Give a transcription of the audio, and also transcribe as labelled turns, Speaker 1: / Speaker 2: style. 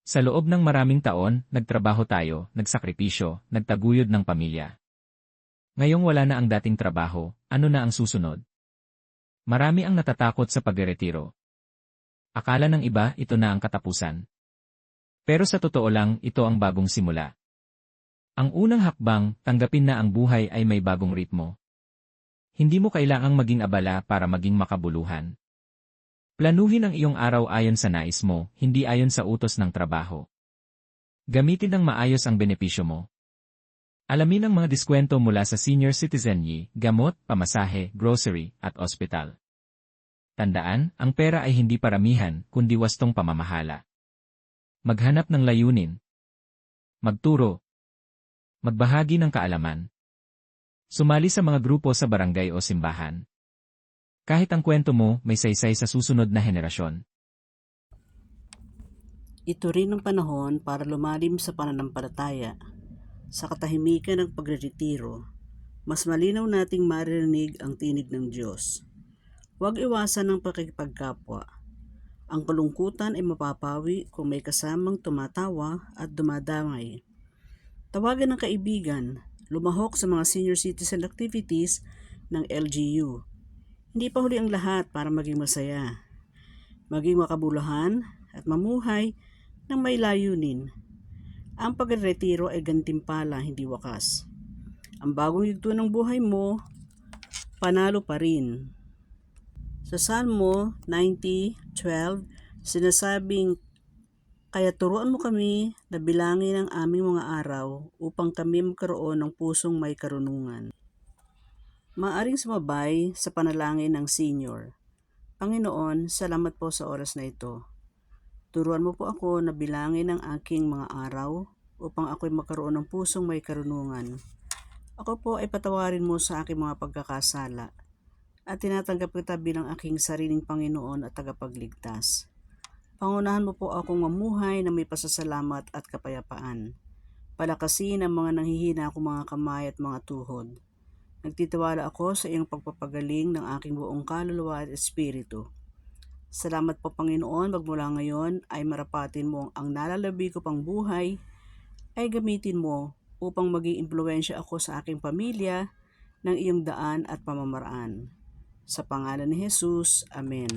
Speaker 1: Sa loob ng maraming taon, nagtrabaho tayo, nagsakripisyo, nagtaguyod ng pamilya. Ngayong wala na ang dating trabaho, ano na ang susunod? Marami ang natatakot sa pagreretiro. Akala ng iba, ito na ang katapusan. Pero sa totoo lang, ito ang bagong simula. Ang unang hakbang, tanggapin na ang buhay ay may bagong ritmo. Hindi mo kailangang maging abala para maging makabuluhan. Planuhin ang iyong araw ayon sa nais mo, hindi ayon sa utos ng trabaho. Gamitin ng maayos ang benepisyo mo. Alamin ang mga diskwento mula sa senior citizen gamot, pamasahe, grocery, at ospital. Tandaan, ang pera ay hindi paramihan, kundi wastong pamamahala. Maghanap ng layunin. Magturo. Magbahagi ng kaalaman. Sumali sa mga grupo sa barangay o simbahan. Kahit ang kwento mo may saysay sa susunod na henerasyon.
Speaker 2: Ito rin ang panahon para lumalim sa pananampalataya. Sa katahimikan ng pagreretiro, mas malinaw nating maririnig ang tinig ng Diyos. Huwag iwasan ang pakikipagkapwa. Ang kalungkutan ay mapapawi kung may kasamang tumatawa at dumadamay. Tawagan ng kaibigan, lumahok sa mga senior citizen activities ng LGU. Hindi pa huli ang lahat para maging masaya, maging makabuluhan at mamuhay ng may layunin. Ang pagretiro ay gantimpala, hindi wakas. Ang bagong yugto ng buhay mo, panalo pa rin. Sa Salmo 90:12, sinasabing, "Kaya turuan mo kami na bilangin ang aming mga araw upang kami magkaroon ng pusong may karunungan." Maaring sumabay sa panalangin ng senior. Panginoon, salamat po sa oras na ito. Turuan mo po ako na bilangin ang aking mga araw upang ako'y magkaroon ng pusong may karunungan. Ako po ay patawarin mo sa aking mga pagkakasala at tinatanggap kita bilang aking sariling Panginoon at tagapagligtas. Pangunahan mo po akong mamuhay na may pasasalamat at kapayapaan. Palakasin ang mga nanghihina kong mga kamay at mga tuhod. Nagtitiwala ako sa iyong pagpapagaling ng aking buong kaluluwa at espiritu. Salamat po Panginoon, magmula ngayon ay marapatin mo ang nalalabi ko pang buhay, ay gamitin mo upang maging impluwensya ako sa aking pamilya ng iyong daan at pamamaraan. Sa pangalan ni Jesus, Amen.